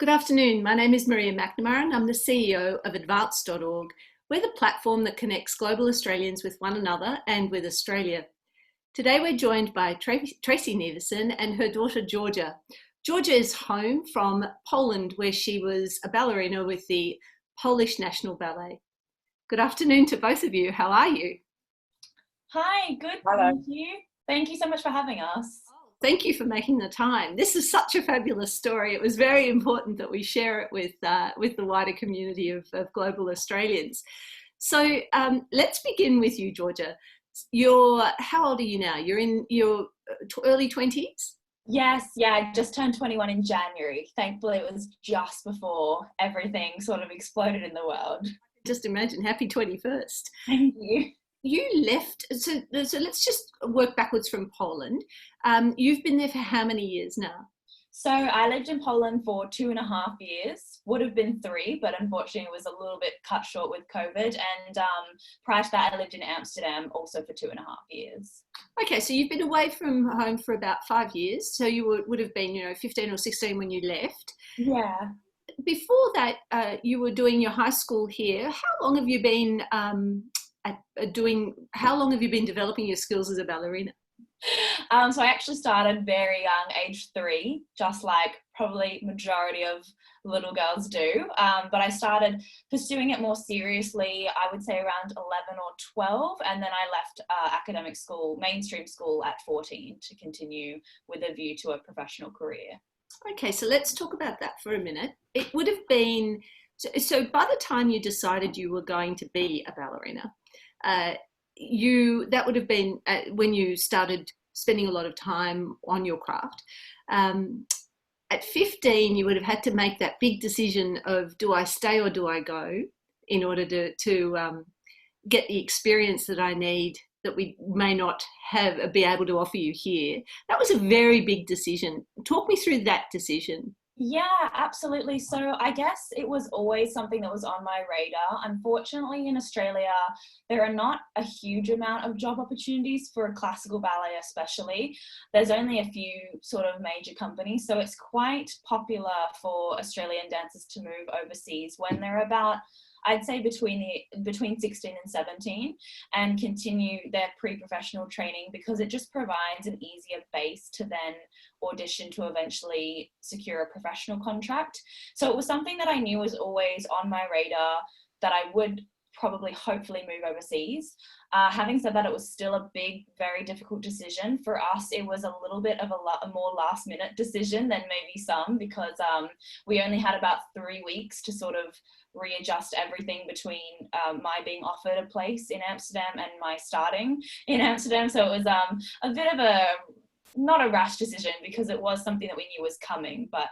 Good afternoon. My name is Maria McNamara and I'm the CEO of Advance.org. We're the platform that connects global Australians with one another and with Australia. Today we're joined by Tracey Neaverson and her daughter Georgia. Georgia is home from Poland, where she was a ballerina with the Polish National Ballet. Good afternoon to both of you. How are you? Hi, good. Hello. Thank you. Thank you so much for having us. Thank you for making the time. This is such a fabulous story. It was very important that we share it with the wider community of global Australians. So let's begin with you, Georgia. How old are you now? You're in your early 20s? Yes, yeah, I just turned 21 in January. Thankfully, it was just before everything sort of exploded in the world. Just imagine, happy 21st. Thank you. You left, so let's just work backwards from Poland. You've been there for how many years now? So I lived in Poland for 2.5 years, would have been 3, but unfortunately it was a little bit cut short with COVID. And prior to that, I lived in Amsterdam also for 2.5 years. Okay, so you've been away from home for about 5 years. So you would have been, 15 or 16 when you left. Yeah. Before that, you were doing your high school here. How long have you been how long have you been developing your skills as a ballerina? So I actually started very young, age 3, just like probably majority of little girls do. But I started pursuing it more seriously, I would say around 11 or 12. And then I left academic school, mainstream school at 14 to continue with a view to a professional career. Okay, so let's talk about that for a minute. It would have been, so by the time you decided you were going to be a ballerina, that would have been when you started spending a lot of time on your craft. At 15, you would have had to make that big decision of, do I stay or do I go, in order to get the experience that I need that we may not be able to offer you here. That was a very big decision. Talk me through that decision. Yeah, absolutely. So I guess it was always something that was on my radar. Unfortunately, in Australia, there are not a huge amount of job opportunities for classical ballet, especially. There's only a few sort of major companies. So it's quite popular for Australian dancers to move overseas when they're about, I'd say between 16 and 17, and continue their pre-professional training, because it just provides an easier base to then audition to eventually secure a professional contract. So it was something that I knew was always on my radar, that I would probably hopefully move overseas. Having said that, it was still a big, very difficult decision. For us, it was a little bit of a more last minute decision than maybe some, because we only had about 3 weeks to sort of readjust everything between my being offered a place in Amsterdam and my starting in Amsterdam. So it was a bit of not a rash decision, because it was something that we knew was coming, but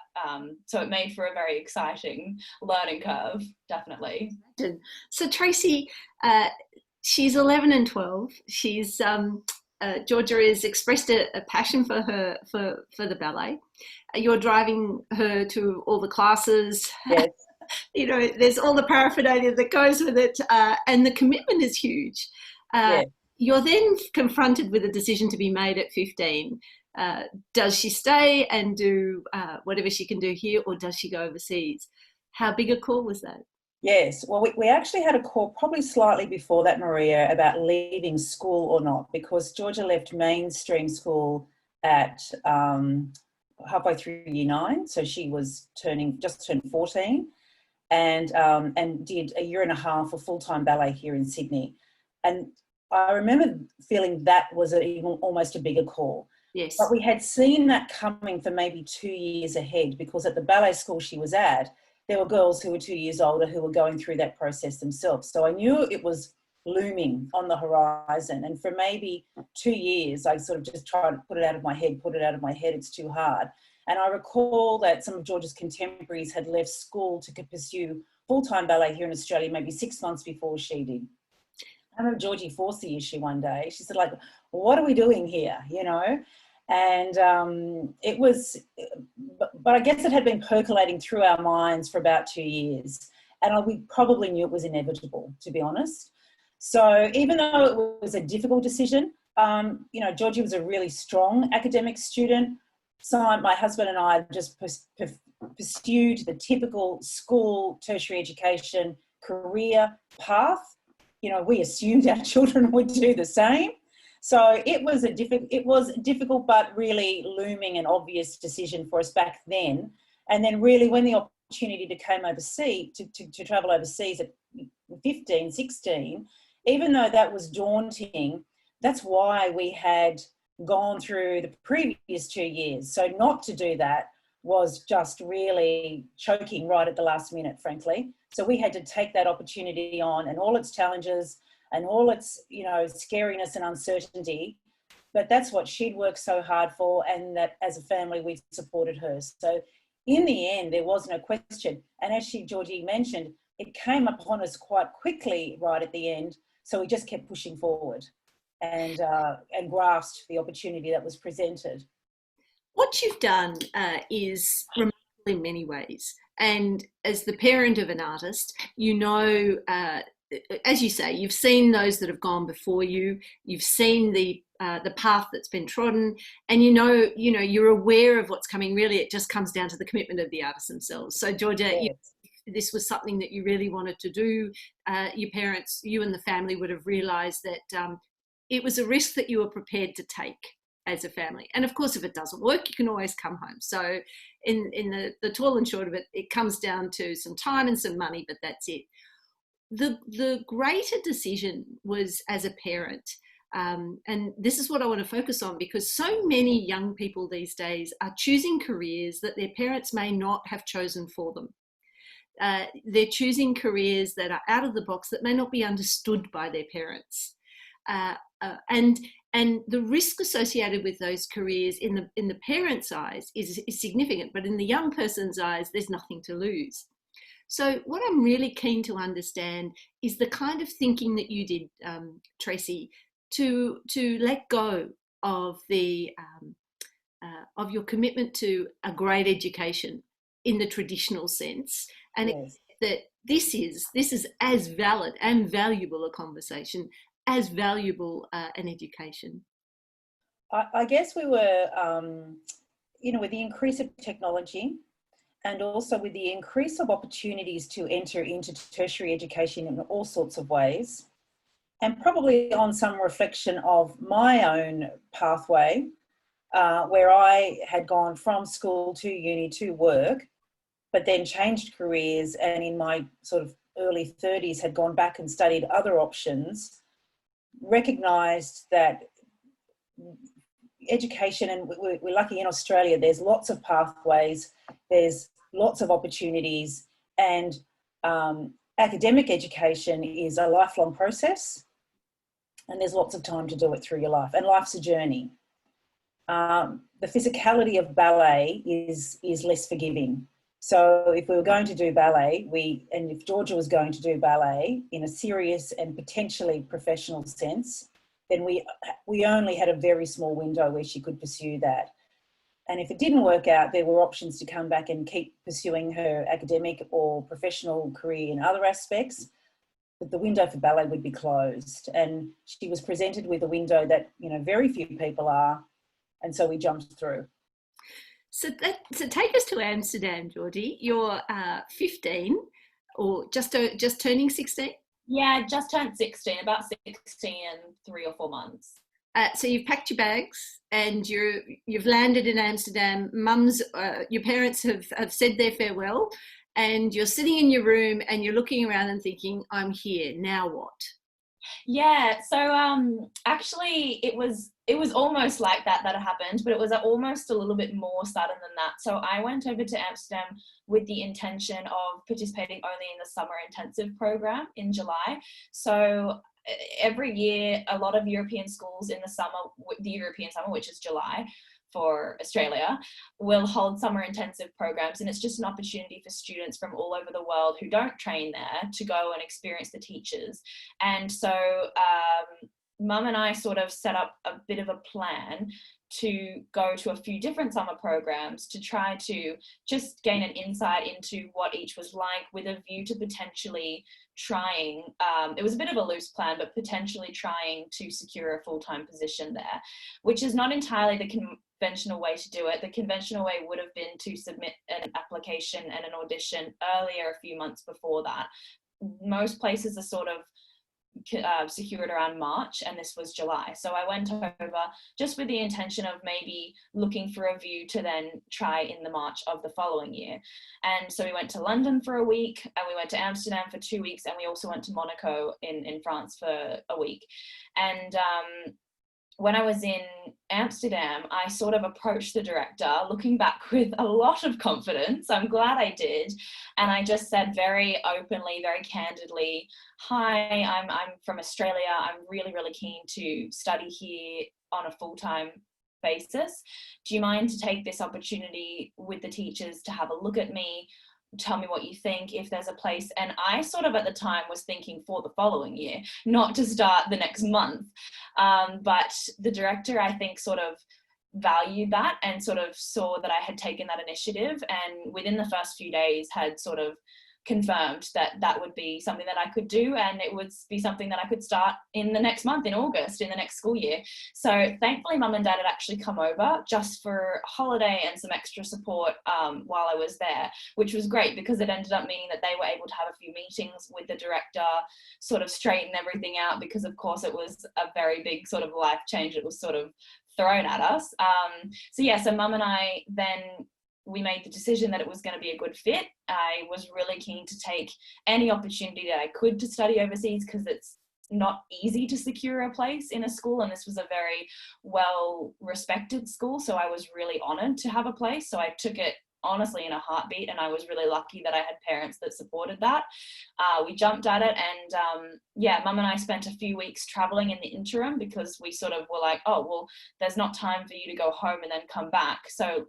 so it made for a very exciting learning curve, definitely. So Tracey, she's 11 and 12. Georgia has expressed a passion for the ballet. You're driving her to all the classes. Yes. There's all the paraphernalia that goes with it, and the commitment is huge. Yes. You're then confronted with a decision to be made at 15. Does she stay and do whatever she can do here, or does she go overseas? How big a call was that? Yes. Well, we actually had a call probably slightly before that, Maria, about leaving school or not, because Georgia left mainstream school at halfway through year 9. So she was just turned 14, and did a year and a half of full-time ballet here in Sydney. And I remember feeling that was almost a bigger call. Yes. But we had seen that coming for maybe 2 years ahead, because at the ballet school she was at, there were girls who were 2 years older who were going through that process themselves. So I knew it was looming on the horizon. And for maybe 2 years, I sort of just tried to put it out of my head, it's too hard. And I recall that some of Georgia's contemporaries had left school to pursue full-time ballet here in Australia maybe 6 months before she did. I remember Georgie forced the issue one day. She said, like, what are we doing here, And it was, but I guess it had been percolating through our minds for about 2 years. And we probably knew it was inevitable, to be honest. So even though it was a difficult decision, Georgie was a really strong academic student. my husband and I just pursued the typical school, tertiary education, career path. You know, we assumed our children would do the same. So it was a difficult but really looming and obvious decision for us back then. And then really when the opportunity to come overseas, to travel overseas at 15, 16, even though that was daunting, that's why we had gone through the previous 2 years. So not to do that was just really choking right at the last minute, frankly. So we had to take that opportunity on and all its challenges and all its, you know, scariness and uncertainty. But that's what she'd worked so hard for, and that as a family we supported her. So in the end, there was no question. And as Georgie mentioned, it came upon us quite quickly right at the end. So we just kept pushing forward and grasped the opportunity that was presented. What you've done is remarkable in many ways. And as the parent of an artist, you know, as you say, you've seen those that have gone before you. You've seen the path that's been trodden, and you know, you're aware of what's coming. Really, it just comes down to the commitment of the artists themselves. So, Georgia, Yes. this was something that you really wanted to do. Your parents, you and the family would have realised that it was a risk that you were prepared to take as a family. And of course, if it doesn't work, you can always come home. So in the tall and short of it, it comes down to some time and some money, but that's it. The greater decision was as a parent, and this is what I want to focus on, because so many young people these days are choosing careers that their parents may not have chosen for them. They're choosing careers that are out of the box, that may not be understood by their parents. And the risk associated with those careers in the parents' eyes is significant, but in the young person's eyes, there's nothing to lose. So what I'm really keen to understand is the kind of thinking that you did, Tracey, to let go of of your commitment to a great education in the traditional sense, and Yes. that this is as valid and valuable a conversation, as valuable an education. I guess we were, with the increase of technology and also with the increase of opportunities to enter into tertiary education in all sorts of ways, and probably on some reflection of my own pathway, where I had gone from school to uni to work, but then changed careers, and in my sort of early 30s had gone back and studied other options, recognised that education, and we're lucky in Australia, there's lots of pathways, there's lots of opportunities, and academic education is a lifelong process, and there's lots of time to do it through your life, and life's a journey. The physicality of ballet is less forgiving. So if we were going to do ballet, and if Georgia was going to do ballet in a serious and potentially professional sense, then we only had a very small window where she could pursue that. And if it didn't work out, there were options to come back and keep pursuing her academic or professional career in other aspects, but the window for ballet would be closed. And she was presented with a window that, very few people are, and so we jumped through. So take us to Amsterdam, Georgie. You're 15, or just turning 16? Yeah, just turned 16, about 16 and 3 or 4 months. So you've packed your bags and you've landed in Amsterdam. Your parents have said their farewell, and you're sitting in your room and you're looking around and thinking, I'm here, now what? Yeah, so actually it was almost like that happened, but it was almost a little bit more sudden than that. So I went over to Amsterdam with the intention of participating only in the summer intensive program in July. So every year, a lot of European schools in the summer, the European summer, which is July for Australia, will hold summer intensive programs, and it's just an opportunity for students from all over the world who don't train there to go and experience the teachers. And so Mum and I sort of set up a bit of a plan to go to a few different summer programs to try to just gain an insight into what each was like, with a view to potentially trying, it was a bit of a loose plan, but potentially trying to secure a full-time position there, which is not entirely conventional way to do it. The conventional way would have been to submit an application and an audition earlier, a few months before that. Most places are sort of secured around March, and this was July. So I went over just with the intention of maybe looking for a view to then try in the March of the following year. And so we went to London for a week, and we went to Amsterdam for 2 weeks, and we also went to Monaco in France for a week. And when I was in Amsterdam, I sort of approached the director, looking back with a lot of confidence. I'm glad I did. And I just said very openly, very candidly, hi, I'm from Australia. I'm really, really keen to study here on a full-time basis. Do you mind to take this opportunity with the teachers to have a look at me? Tell me what you think, if there's a place. And I sort of at the time was thinking for the following year, not to start the next month. But the director, I think, sort of valued that and sort of saw that I had taken that initiative, and within the first few days had sort of confirmed that that would be something that I could do, and it would be something that I could start in the next month, in August, in the next school year. So thankfully mum and dad had actually come over just for holiday and some extra support while I was there, which was great because it ended up meaning that they were able to have a few meetings with the director, sort of straighten everything out, because of course it was a very big sort of life change that was sort of thrown at us. So mum and I then, we made the decision that it was going to be a good fit. I was really keen to take any opportunity that I could to study overseas, because it's not easy to secure a place in a school, and this was a very well respected school, so I was really honoured to have a place. So I took it honestly in a heartbeat, and I was really lucky that I had parents that supported that. We jumped at it, and mum and I spent a few weeks traveling in the interim, because we sort of were like, oh well, there's not time for you to go home and then come back, so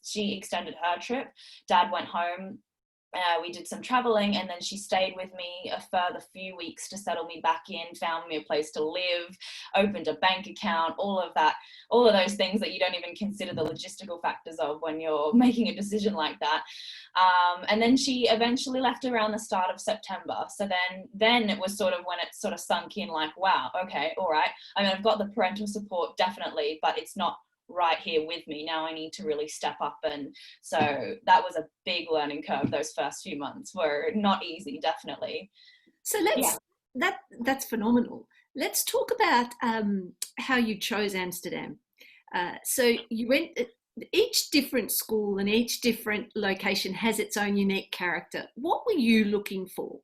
she extended her trip. Dad went home. We did some traveling, and then she stayed with me a further few weeks to settle me back in, found me a place to live, opened a bank account, all of that, all of those things that you don't even consider the logistical factors of when you're making a decision like that. And then she eventually left around the start of September. So then it was sort of when it sort of sunk in, like, wow, okay, all right. I mean, I've got the parental support definitely, but it's not right here with me. Now I need to really step up. And so that was a big learning curve. Those first few months were not easy, definitely. So that's phenomenal. Let's talk about how you chose Amsterdam. So you went, each different school and each different location has its own unique character. What were you looking for?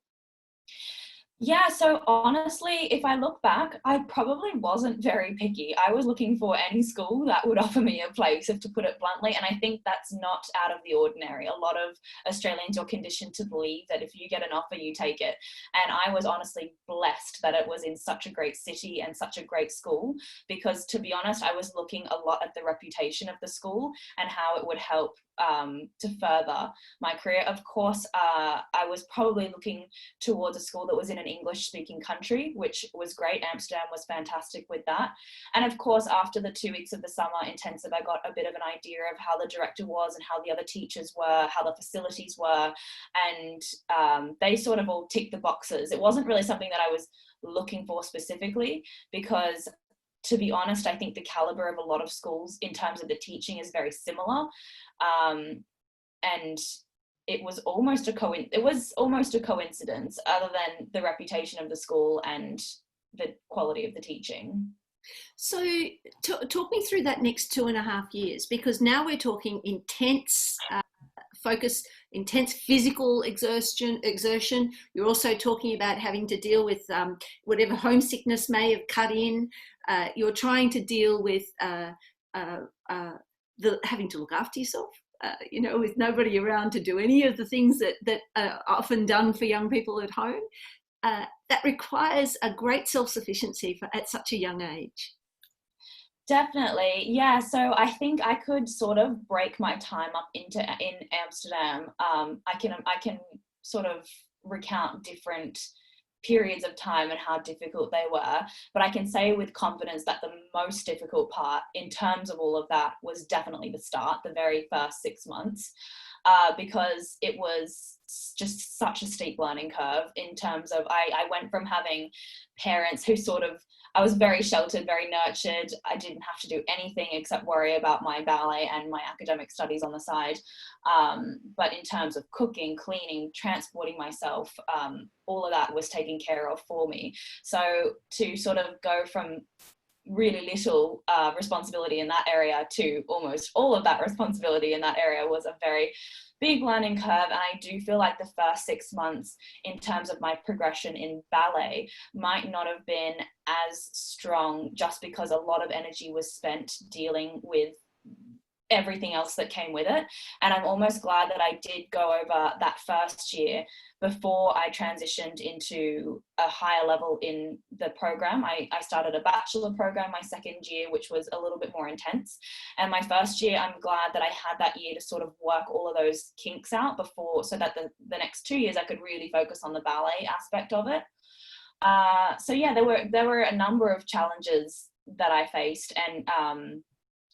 Yeah, so honestly, if I look back, I probably wasn't very picky. I was looking for any school that would offer me a place, if to put it bluntly, and I think that's not out of the ordinary. A lot of Australians are conditioned to believe that if you get an offer, you take it. And I was honestly blessed that it was in such a great city and such a great school, because to be honest, I was looking a lot at the reputation of the school and how it would help to further my career. Of course, I was probably looking towards a school that was in an English-speaking country, which was great. Amsterdam was fantastic with that. And of course, after the 2 weeks of the summer intensive, I got a bit of an idea of how the director was and how the other teachers were, how the facilities were, and they sort of all ticked the boxes. It wasn't really something that I was looking for specifically, because to be honest, I think the caliber of a lot of schools in terms of the teaching is very similar. And it was almost a coincidence, other than the reputation of the school and the quality of the teaching. So talk me through that next 2.5 years, because now we're talking intense focus, intense physical exertion. You're also talking about having to deal with whatever homesickness may have cut in. You're trying to deal with having to look after yourself, with nobody around to do any of the things that are often done for young people at home. That requires a great self-sufficiency at such a young age. Definitely, yeah. So I think I could sort of break my time up in Amsterdam. I can sort of recount different periods of time and how difficult they were, but I can say with confidence that the most difficult part in terms of all of that was definitely the start, the very first 6 months, because it was just such a steep learning curve in terms of I went from having parents who sort of I was very sheltered, very nurtured. I didn't have to do anything except worry about my ballet and my academic studies on the side. But in terms of cooking, cleaning, transporting myself, all of that was taken care of for me. So to sort of go from really little responsibility in that area to almost all of that responsibility in that area was a very big learning curve. And I do feel like the first 6 months in terms of my progression in ballet might not have been as strong, just because a lot of energy was spent dealing with everything else that came with it. And I'm almost glad that I did go over that first year before I transitioned into a higher level in the program. I started a bachelor program my second year, which was a little bit more intense. And my first year, I'm glad that I had that year to sort of work all of those kinks out before, so that the next 2 years I could really focus on the ballet aspect of it. So yeah, there were a number of challenges that I faced, and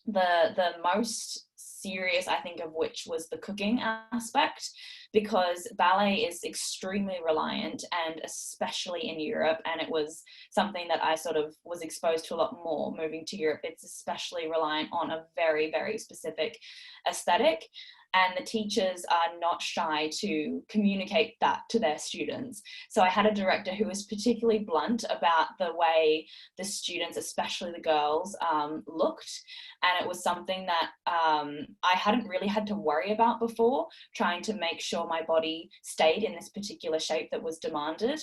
the most serious, I think, of which was the cooking aspect, because ballet is extremely reliant, and especially in Europe, and it was something that I sort of was exposed to a lot more moving to Europe. It's especially reliant on a very, very specific aesthetic. And the teachers are not shy to communicate that to their students. So I had a director who was particularly blunt about the way the students, especially the girls, looked. And it was something that I hadn't really had to worry about before, trying to make sure my body stayed in this particular shape that was demanded.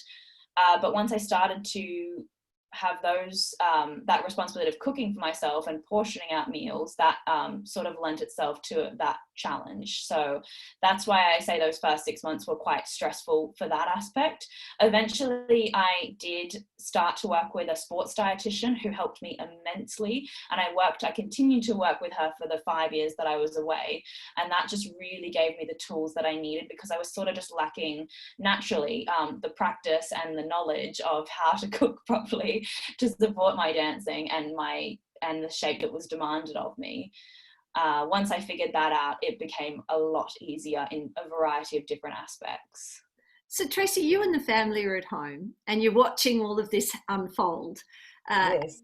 But once I started to have those that responsibility of cooking for myself and portioning out meals, that sort of lent itself to that challenge. So that's why I say those first 6 months were quite stressful for that aspect. Eventually I did start to work with a sports dietitian who helped me immensely, and I continued to work with her for the 5 years that I was away, and that just really gave me the tools that I needed, because I was sort of just lacking naturally the practice and the knowledge of how to cook properly to support my dancing and the shape that was demanded of me. Once I figured that out, it became a lot easier in a variety of different aspects. So Tracey, you and the family are at home and you're watching all of this unfold. Yes.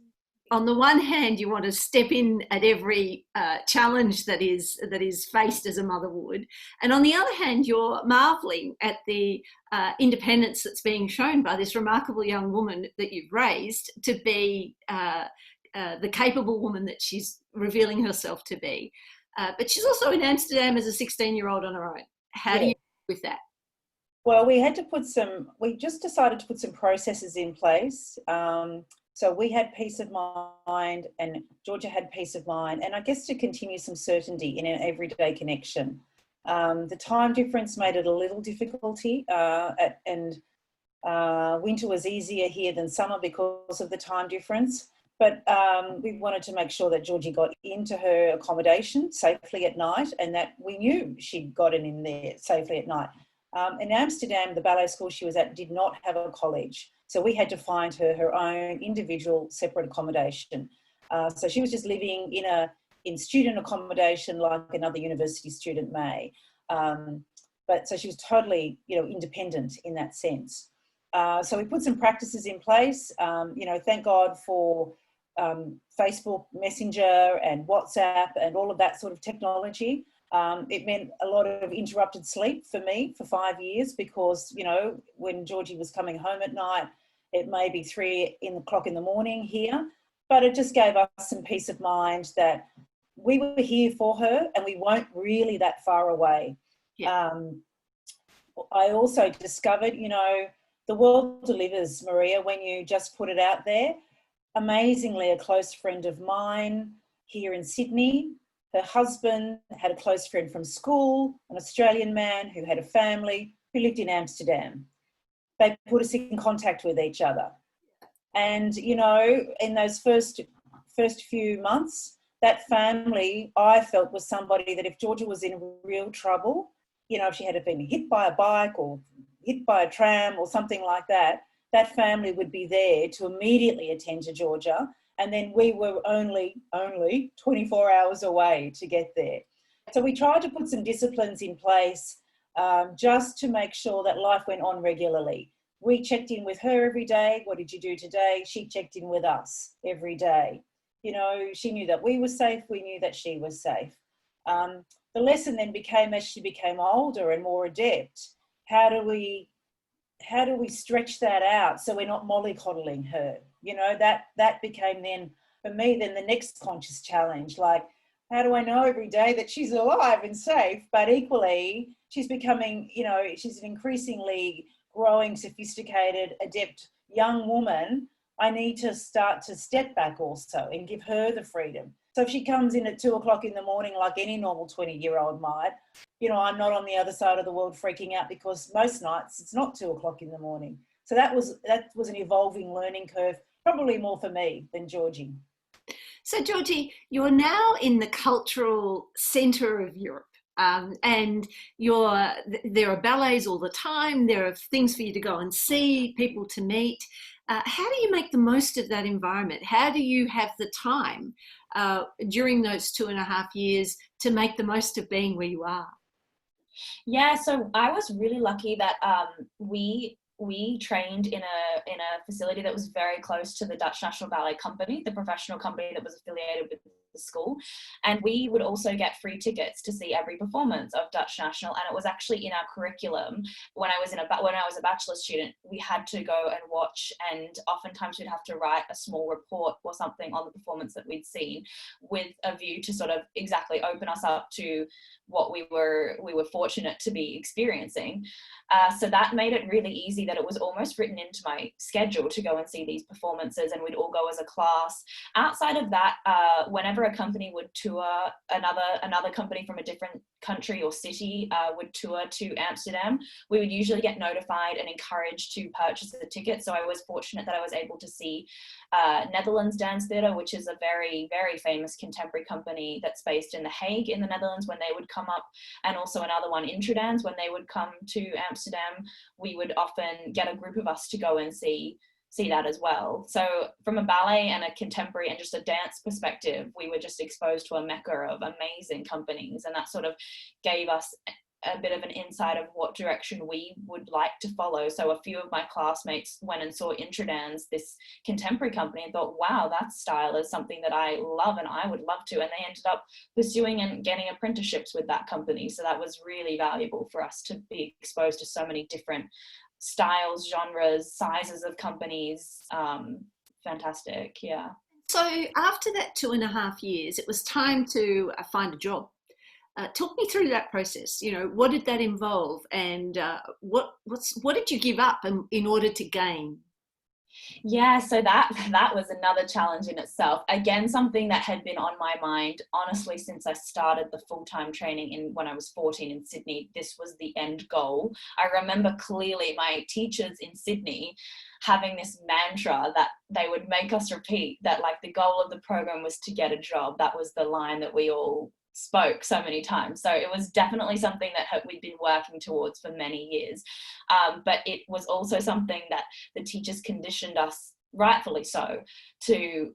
On the one hand, you want to step in at every challenge that is faced as a mother would, and on the other hand, you're marvelling at the independence that's being shown by this remarkable young woman that you've raised to be the capable woman that she's revealing herself to be. But she's also in Amsterdam as a 16-year-old on her own. How do you deal with that? Well, we just decided to put some processes in place. So we had peace of mind, and Georgia had peace of mind, and I guess to continue some certainty in an everyday connection. The time difference made it a little difficulty, and winter was easier here than summer because of the time difference. But we wanted to make sure that Georgie got into her accommodation safely at night, and that we knew she'd gotten in there safely at night. In Amsterdam, the ballet school she was at did not have a college. So we had to find her own individual separate accommodation. So she was just living in student accommodation like another university student may. But so she was totally, independent in that sense. So we put some practices in place. Thank God for Facebook Messenger and WhatsApp and all of that sort of technology. It meant a lot of interrupted sleep for me for 5 years, because, when Georgie was coming home at night, it may be 3 o'clock in the morning here, but it just gave us some peace of mind that we were here for her and we weren't really that far away. Yeah. I also discovered, the world delivers, Maria, when you just put it out there. Amazingly, a close friend of mine here in Sydney, her husband had a close friend from school, an Australian man who had a family who lived in Amsterdam. They put us in contact with each other. And, in those first few months, that family, I felt, was somebody that if Georgia was in real trouble, if she had been hit by a bike or hit by a tram or something like that, that family would be there to immediately attend to Georgia. And then we were only 24 hours away to get there. So we tried to put some disciplines in place just to make sure that life went on regularly. We checked in with her every day. What did you do today? She checked in with us every day. You know, she knew that we were safe. We knew that she was safe. The lesson then became, as she became older and more adept, how do we stretch that out so we're not mollycoddling her? You know, that became then, for me, then the next conscious challenge. Like, how do I know every day that she's alive and safe? But equally, she's becoming, you know, she's an increasingly growing, sophisticated, adept young woman. I need to start to step back also and give her the freedom. So if she comes in at 2:00 in the morning, like any normal 20-year-old might, you know, I'm not on the other side of the world freaking out, because most nights it's not 2:00 in the morning. So that was an evolving learning curve, probably more for me than Georgie. So, Georgie, you're now in the cultural centre of Europe, and there are ballets all the time. There are things for you to go and see, people to meet. How do you make the most of that environment? How do you have the time during those 2.5 years to make the most of being where you are? Yeah, so I was really lucky that we trained in a facility that was very close to the Dutch National Ballet Company, the professional company that was affiliated with the school, and we would also get free tickets to see every performance of Dutch National. And it was actually in our curriculum when I was a bachelor student. We had to go and watch, and oftentimes we'd have to write a small report or something on the performance that we'd seen, with a view to sort of exactly open us up to what we were fortunate to be experiencing. So that made it really easy, that it was almost written into my schedule to go and see these performances, and we'd all go as a class. Outside of that, whenever a company would tour, another company from a different country or city would tour to Amsterdam, we would usually get notified and encouraged to purchase a ticket. So I was fortunate that I was able to see Netherlands Dance Theatre, which is a very, very famous contemporary company that's based in The Hague in the Netherlands, when they would come up, and also another one, Intradance, when they would come to Amsterdam. We would often get a group of us to go and see that as well. So from a ballet and a contemporary and just a dance perspective, we were just exposed to a mecca of amazing companies, and that sort of gave us a bit of an insight of what direction we would like to follow. So a few of my classmates went and saw Intradance, this contemporary company, and thought, wow, that style is something that I love and I would love to. And they ended up pursuing and getting apprenticeships with that company. So that was really valuable for us to be exposed to so many different styles, genres, sizes of companies. Fantastic, yeah. So after that 2.5 years, it was time to find a job. Talk me through that process. You know, what did that involve, and what did you give up in order to gain? Yeah, so that was another challenge in itself. Again, something that had been on my mind, honestly, since I started the full-time training when I was 14 in Sydney. This was the end goal. I remember clearly my teachers in Sydney having this mantra that they would make us repeat, that like the goal of the program was to get a job. That was the line that we all spoke so many times. So it was definitely something that we'd been working towards for many years. But it was also something that the teachers conditioned us, rightfully so, to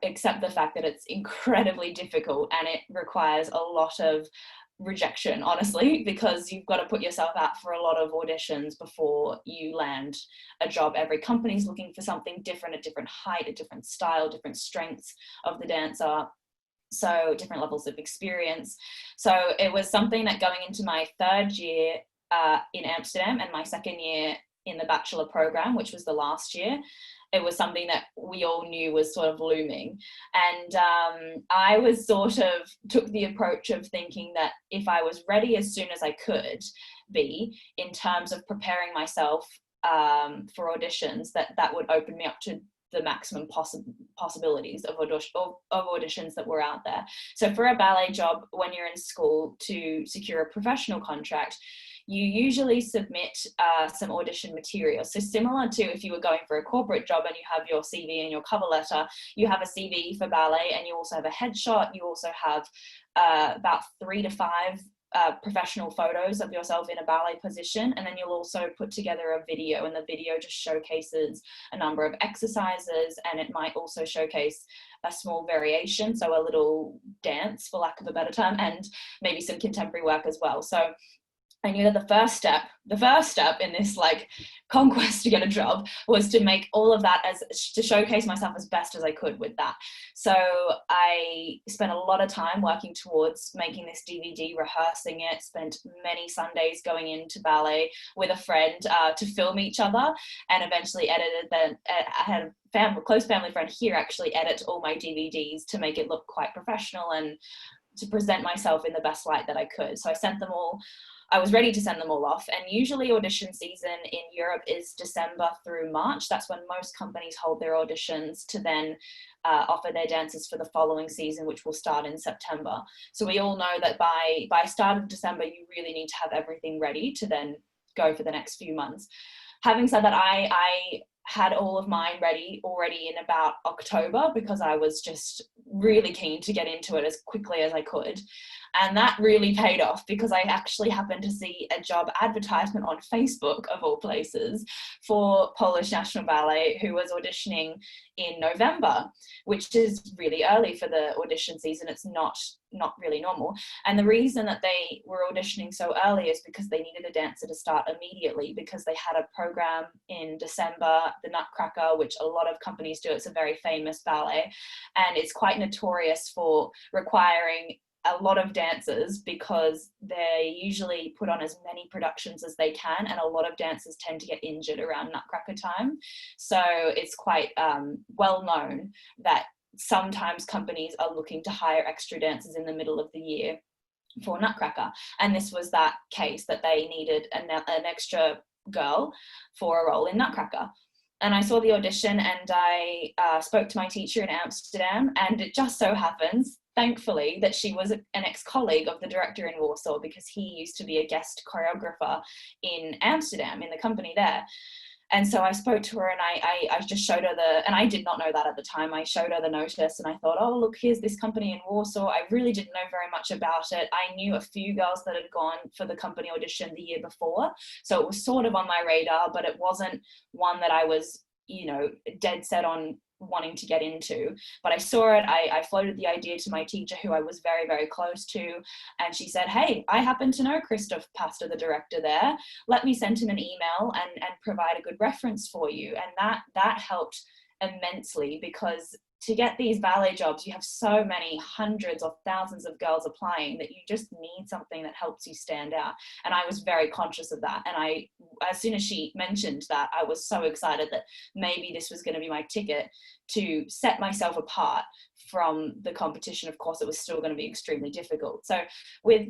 accept the fact that it's incredibly difficult and it requires a lot of rejection, honestly, because you've got to put yourself out for a lot of auditions before you land a job. Every company's looking for something different, a different height, a different style, different strengths of the dancer. So different levels of experience. So it was something that going into my third year in Amsterdam and my second year in the bachelor program, which was the last year, it was something that we all knew was sort of looming. And I was sort of took the approach of thinking that if I was ready as soon as I could be, in terms of preparing myself for auditions, that would open me up to the maximum possibilities of auditions that were out there. So for a ballet job, when you're in school, to secure a professional contract, you usually submit some audition material. So similar to if you were going for a corporate job and you have your CV and your cover letter, you have a CV for ballet, and you also have a headshot. You also have about 3 to 5 professional photos of yourself in a ballet position, and then you'll also put together a video, and the video just showcases a number of exercises, and it might also showcase a small variation, so a little dance, for lack of a better term, and maybe some contemporary work as well. So I knew that the first step in this like conquest to get a job was to make all of that to showcase myself as best as I could with that. So I spent a lot of time working towards making this DVD, rehearsing it, spent many Sundays going into ballet with a friend to film each other, and eventually edited them. I had a close family friend here actually edit all my DVDs to make it look quite professional and to present myself in the best light that I could. So I was ready to send them all off. And usually audition season in Europe is December through March. That's when most companies hold their auditions to then offer their dancers for the following season, which will start in September. So we all know that by start of December, you really need to have everything ready to then go for the next few months. Having said that, I had all of mine ready already in about October, because I was just really keen to get into it as quickly as I could. And that really paid off, because I actually happened to see a job advertisement on Facebook, of all places, for Polish National Ballet, who was auditioning in November, which is really early for the audition season. It's not really normal. And the reason that they were auditioning so early is because they needed a dancer to start immediately, because they had a program in December, the Nutcracker, which a lot of companies do. It's a very famous ballet, and it's quite notorious for requiring a lot of dancers, because they usually put on as many productions as they can, and a lot of dancers tend to get injured around Nutcracker time. So it's quite well known that sometimes companies are looking to hire extra dancers in the middle of the year for Nutcracker, and this was that case, that they needed an extra girl for a role in Nutcracker. And I saw the audition, and I spoke to my teacher in Amsterdam, and it just so happens, thankfully, that she was an ex-colleague of the director in Warsaw, because he used to be a guest choreographer in Amsterdam in the company there. And so I spoke to her, and I just showed her and I did not know that at the time. I showed her the notice, and I thought, oh, look, here's this company in Warsaw. I really didn't know very much about it. I knew a few girls that had gone for the company audition the year before. So it was sort of on my radar, but it wasn't one that I was, dead set on wanting to get into. But I saw it, I floated the idea to my teacher, who I was very, very close to, and she said, hey, I happen to know Christoph Pastor, the director there. Let me send him an email and provide a good reference for you. And that helped immensely, because to get these ballet jobs, you have so many hundreds or thousands of girls applying that you just need something that helps you stand out. And I was very conscious of that. And as soon as she mentioned that, I was so excited that maybe this was going to be my ticket to set myself apart from the competition. Of course, it was still going to be extremely difficult. So with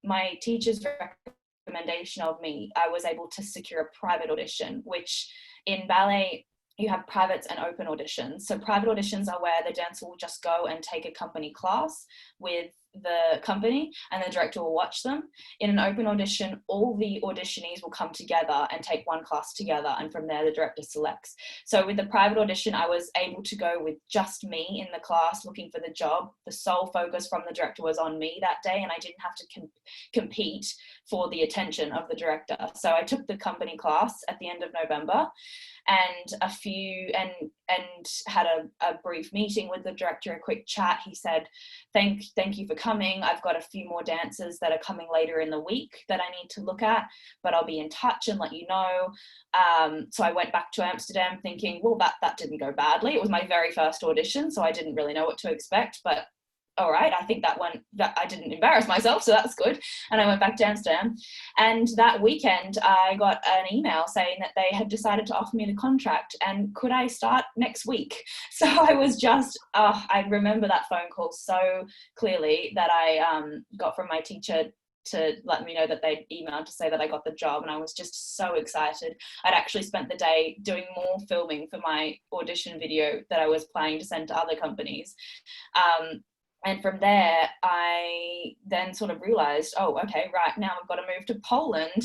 my teacher's recommendation of me, I was able to secure a private audition, which in ballet, you have privates and open auditions. So private auditions are where the dancer will just go and take a company class with the company, and the director will watch them. In an open audition, all the auditionees will come together and take one class together, and from there the director selects. So with the private audition, I was able to go with just me in the class looking for the job. The sole focus from the director was on me that day, and I didn't have to compete for the attention of the director. So I took the company class at the end of November, and had a brief meeting with the director, a quick chat. He said, thank you for coming. I've got a few more dancers that are coming later in the week that I need to look at, but I'll be in touch and let you know. So I went back to Amsterdam thinking, well, that didn't go badly. It was my very first audition, so I didn't really know what to expect, but all right, I think that I didn't embarrass myself, so that's good. And I went back to Amsterdam, and that weekend I got an email saying that they had decided to offer me the contract, and could I start next week? So I was just, I remember that phone call so clearly, that I got from my teacher to let me know that they'd emailed to say that I got the job, and I was just so excited. I'd actually spent the day doing more filming for my audition video that I was planning to send to other companies. And from there, I then sort of realized, oh, okay, right, now I've got to move to Poland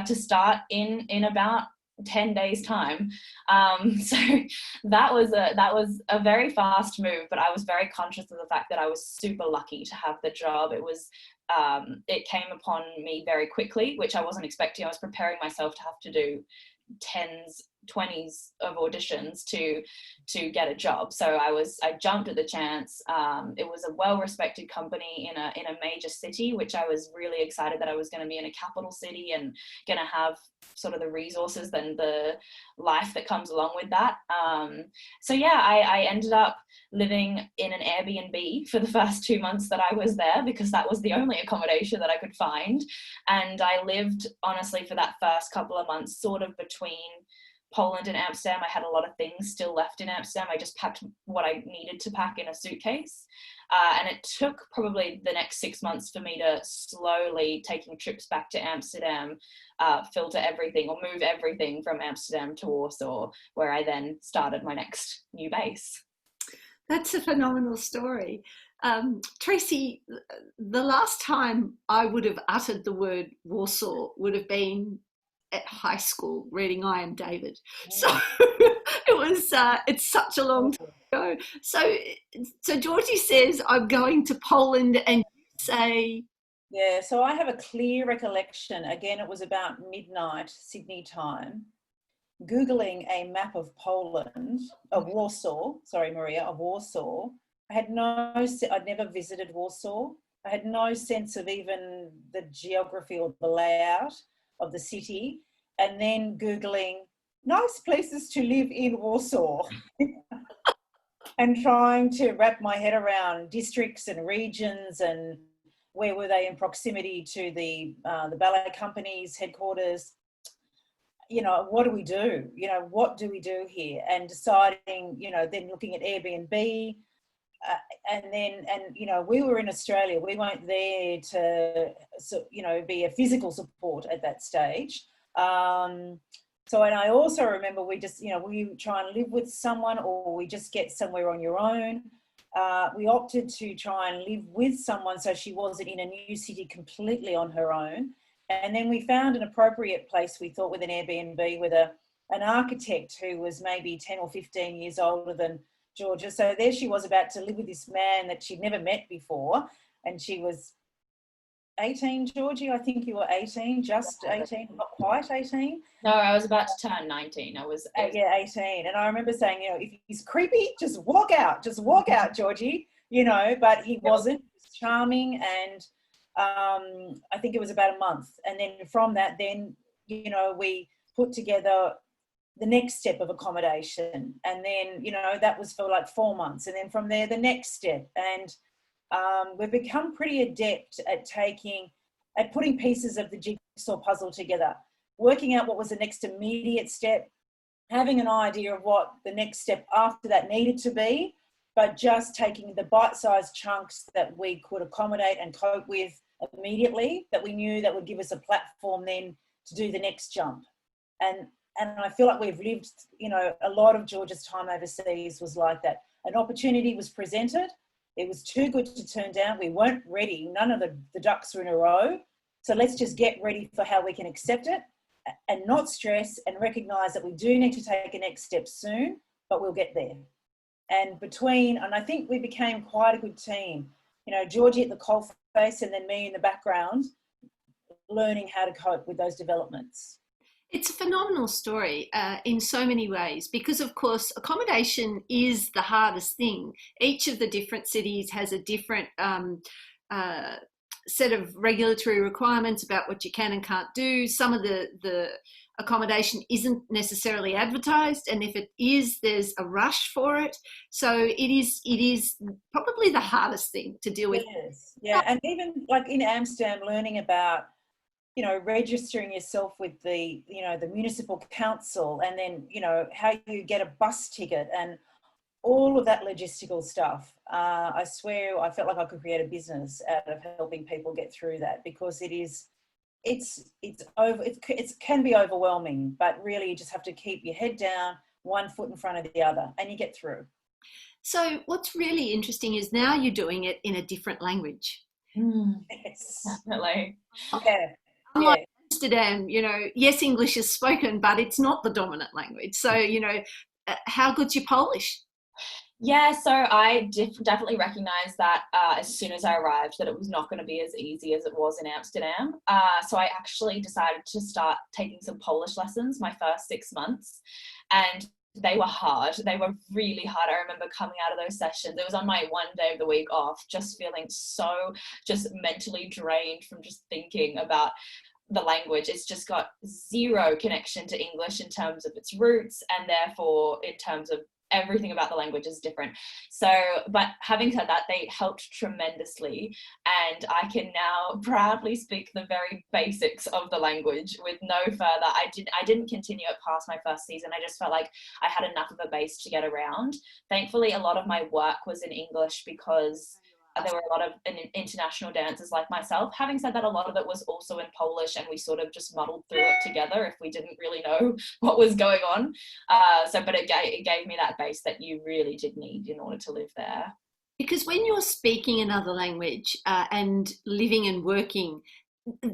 to start in about 10 days time. So that was a very fast move, but I was very conscious of the fact that I was super lucky to have the job. It came upon me very quickly, which I wasn't expecting. I was preparing myself to have to do tens 20s of auditions to get a job. So I jumped at the chance. It was a well-respected company in a major city, which I was really excited that I was going to be in a capital city and going to have sort of the resources and the life that comes along with that. So yeah, I ended up living in an Airbnb for the first 2 months that I was there, because that was the only accommodation that I could find. And I lived, honestly, for that first couple of months sort of between Poland and Amsterdam. I had a lot of things still left in Amsterdam. I just packed what I needed to pack in a suitcase. And it took probably the next 6 months for me to slowly, taking trips back to Amsterdam, filter everything or move everything from Amsterdam to Warsaw, where I then started my next new base. That's a phenomenal story. Tracey, the last time I would have uttered the word Warsaw would have been at high school reading I Am David. So it's such a long time ago. So Georgie says, I'm going to Poland, and you say... Yeah, so I have a clear recollection. Again, it was about midnight Sydney time, Googling a map of Poland, of Warsaw, sorry, Maria, of Warsaw. I'd never visited Warsaw. I had no sense of even the geography or the layout of the city, and then Googling nice places to live in Warsaw and trying to wrap my head around districts and regions and where were they in proximity to the ballet company's headquarters. You know, what do we do? You know, what do we do here? And deciding, you know, then looking at Airbnb, and you know, we were in Australia. We weren't there to, you know, be a physical support at that stage. So, and I also remember we just, you know, we try and live with someone, or we just get somewhere on your own. We opted to try and live with someone, so she wasn't in a new city completely on her own. And then we found an appropriate place, we thought, with an Airbnb with an architect who was maybe 10 or 15 years older than Georgia. So there she was, about to live with this man that she'd never met before. And she was 18, Georgie, I think you were 18, just 18, not quite 18. No, I was about to turn 19. Yeah, 18. And I remember saying, you know, if he's creepy, just walk out, Georgie, you know, but he wasn't. He was charming, and I think it was about a month. And then from that, then, you know, we put together the next step of accommodation. And then, you know, that was for like 4 months. And then from there, the next step. And we've become pretty adept at putting pieces of the jigsaw puzzle together, working out what was the next immediate step, having an idea of what the next step after that needed to be, but just taking the bite-sized chunks that we could accommodate and cope with immediately, that we knew that would give us a platform then to do the next jump. And I feel like we've lived, you know, a lot of Georgia's time overseas was like that. An opportunity was presented. It was too good to turn down. We weren't ready. None of the ducks were in a row. So let's just get ready for how we can accept it and not stress, and recognise that we do need to take a next step soon, but we'll get there. And I think we became quite a good team. You know, Georgie at the coalface, and then me in the background, learning how to cope with those developments. It's a phenomenal story in so many ways, because of course accommodation is the hardest thing. Each of the different cities has a different set of regulatory requirements about what you can and can't do. Some of the accommodation isn't necessarily advertised, and if it is, there's a rush for it. So it is probably the hardest thing to deal with. Yes. Yeah, and even like in Amsterdam, learning about, you know, registering yourself with the, you know, the municipal council, and then, you know, how you get a bus ticket and all of that logistical stuff. I swear I felt like I could create a business out of helping people get through that, because it can be overwhelming, but really you just have to keep your head down, one foot in front of the other, and you get through. So what's really interesting is now you're doing it in a different language. Yes, Definitely. Yeah. Unlike Amsterdam, you know, yes, English is spoken, but it's not the dominant language. So, you know, how good's your Polish? Yeah, so I definitely recognised that as soon as I arrived that it was not going to be as easy as it was in Amsterdam. So I actually decided to start taking some Polish lessons my first 6 months, and they were hard. They were really hard. I remember coming out of those sessions. It was on my one day of the week off, just feeling so just mentally drained from just thinking about the language. It's just got zero connection to English in terms of its roots, and therefore in terms of everything about the language is different. So, but having said that, they helped tremendously, and I can now proudly speak the very basics of the language with no further. I didn't continue it past my first season. I just felt like I had enough of a base to get around. Thankfully, a lot of my work was in English because there were a lot of international dancers like myself. Having said that, a lot of it was also in Polish, and we sort of just muddled through it together if we didn't really know what was going on. But it gave me that base that you really did need in order to live there. Because when you're speaking another language and living and working,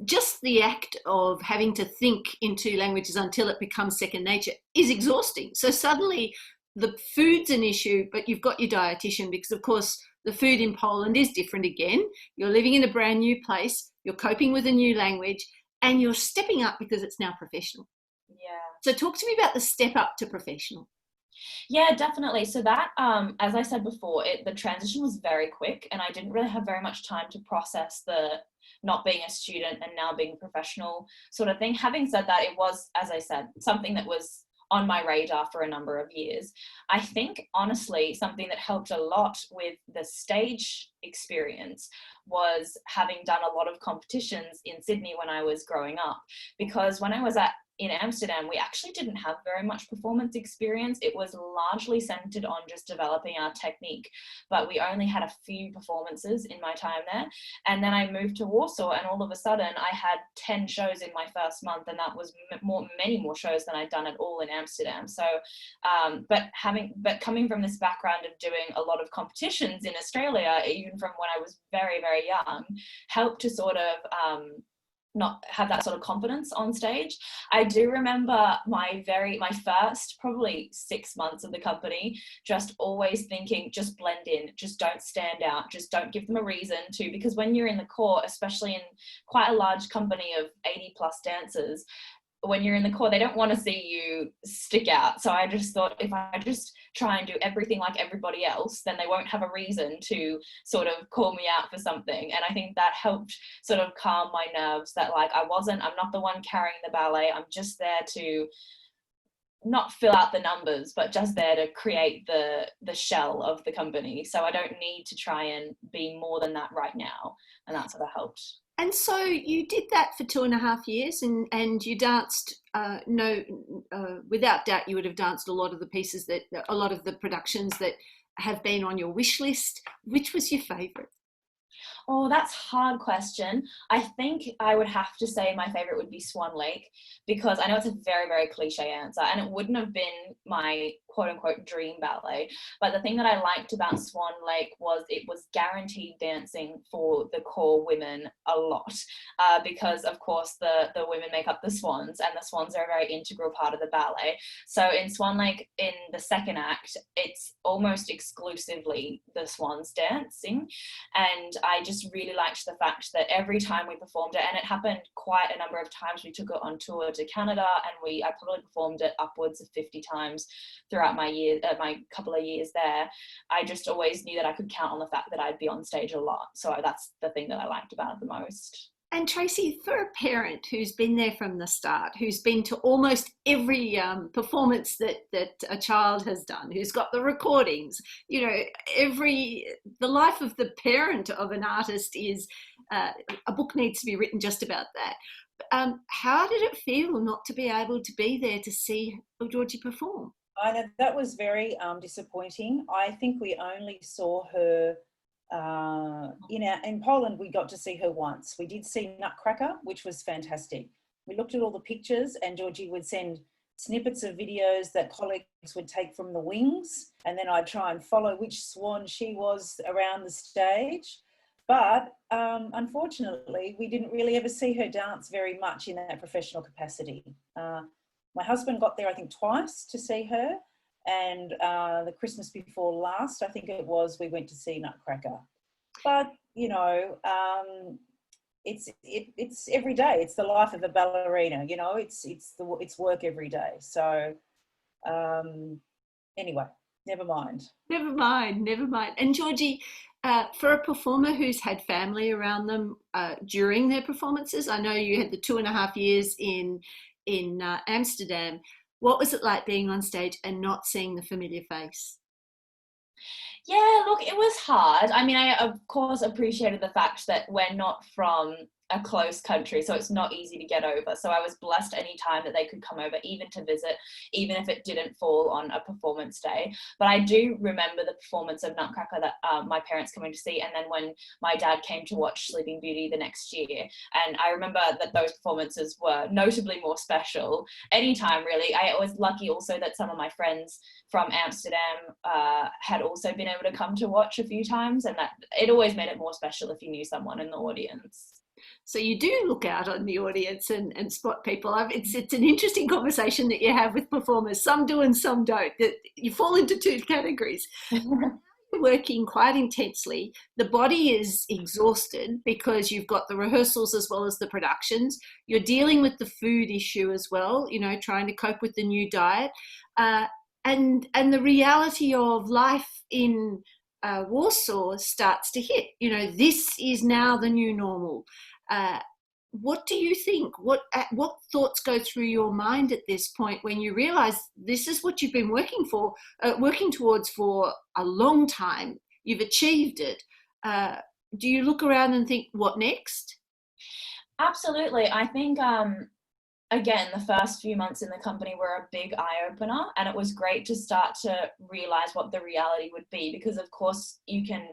just the act of having to think in two languages until it becomes second nature is exhausting. So suddenly the food's an issue, but you've got your dietitian, because of course the food in Poland is different again. You're living in a brand new place, you're coping with a new language, and you're stepping up because it's now professional. Yeah. So talk to me about the step up to professional. Yeah, definitely. So that, as I said before, the transition was very quick, and I didn't really have very much time to process the not being a student and now being a professional sort of thing. Having said that, it was, as I said, something that was on my radar for a number of years. I think, honestly, something that helped a lot with the stage experience was having done a lot of competitions in Sydney when I was growing up, because when I was in Amsterdam, we actually didn't have very much performance experience. It was largely centered on just developing our technique, but we only had a few performances in my time there. And then I moved to Warsaw, and all of a sudden I had 10 shows in my first month, and that was many more shows than I'd done at all in Amsterdam. So, but coming from this background of doing a lot of competitions in Australia, even from when I was very, very young, helped to sort of not have that sort of confidence on stage. I do remember my first probably 6 months of the company, just always thinking, just blend in, just don't stand out, just don't give them a reason to, because when you're in the core, especially in quite a large company of 80 plus dancers, when you're in the core, they don't want to see you stick out. So I just thought, if I just try and do everything like everybody else, then they won't have a reason to sort of call me out for something. And I think that helped sort of calm my nerves, that like I'm not the one carrying the ballet. I'm just there to not fill out the numbers, but just there to create the shell of the company. So I don't need to try and be more than that right now. And that sort of helped. And so you did that for 2.5 years, and you danced, without doubt you would have danced a lot of the productions that have been on your wish list. Which was your favourite? Oh, that's a hard question. I think I would have to say my favorite would be Swan Lake, because I know it's a very, very cliche answer, and it wouldn't have been my quote unquote dream ballet. But the thing that I liked about Swan Lake was it was guaranteed dancing for the core women a lot, because of course the women make up the swans, and the swans are a very integral part of the ballet. So in Swan Lake, in the second act, it's almost exclusively the swans dancing. And I just really liked the fact that every time we performed it, and it happened quite a number of times, we took it on tour to Canada, and I probably performed it upwards of 50 times throughout my couple of years there. I just always knew that I could count on the fact that I'd be on stage a lot. So that's the thing that I liked about it the most. And Tracey, for a parent who's been there from the start, who's been to almost every performance that a child has done, who's got the recordings, the life of the parent of an artist is, a book needs to be written just about that. How did it feel not to be able to be there to see Georgie perform? I know that was very disappointing. I think we only saw her in Poland. We got to see her once. We did see Nutcracker, which was fantastic. We looked at all the pictures, and Georgie would send snippets of videos that colleagues would take from the wings, and then I'd try and follow which swan she was around the stage. But unfortunately, we didn't really ever see her dance very much in that professional capacity. My husband got there, I think, twice to see her, And the Christmas before last, I think it was, we went to see Nutcracker. But, you know, it's every day. It's the life of a ballerina, you know, it's work every day. So anyway, never mind. Never mind, never mind. And Georgie, for a performer who's had family around them during their performances, I know you had the 2.5 years in Amsterdam. What was it like being on stage and not seeing the familiar face? Yeah, look, it was hard. I mean, I of course appreciated the fact that we're not from a close country, so it's not easy to get over. So I was blessed any time that they could come over, even to visit, even if it didn't fall on a performance day. But I do remember the performance of Nutcracker that my parents came to see, and then when my dad came to watch Sleeping Beauty the next year. And I remember that those performances were notably more special anytime, really. I was lucky also that some of my friends from Amsterdam had also been able to come to watch a few times, and that it always made it more special if you knew someone in the audience. So you do look out on the audience and spot people. It's an interesting conversation that you have with performers. Some do and some don't. You fall into two categories. You're working quite intensely. The body is exhausted because you've got the rehearsals as well as the productions. You're dealing with the food issue as well, you know, trying to cope with the new diet. And the reality of life in Warsaw starts to hit. You know, this is now the new normal. What do you think? What thoughts go through your mind at this point when you realise this is what you've been working towards for a long time? You've achieved it. Do you look around and think, what next? Absolutely. I think again, the first few months in the company were a big eye-opener, and it was great to start to realize what the reality would be, because of course you can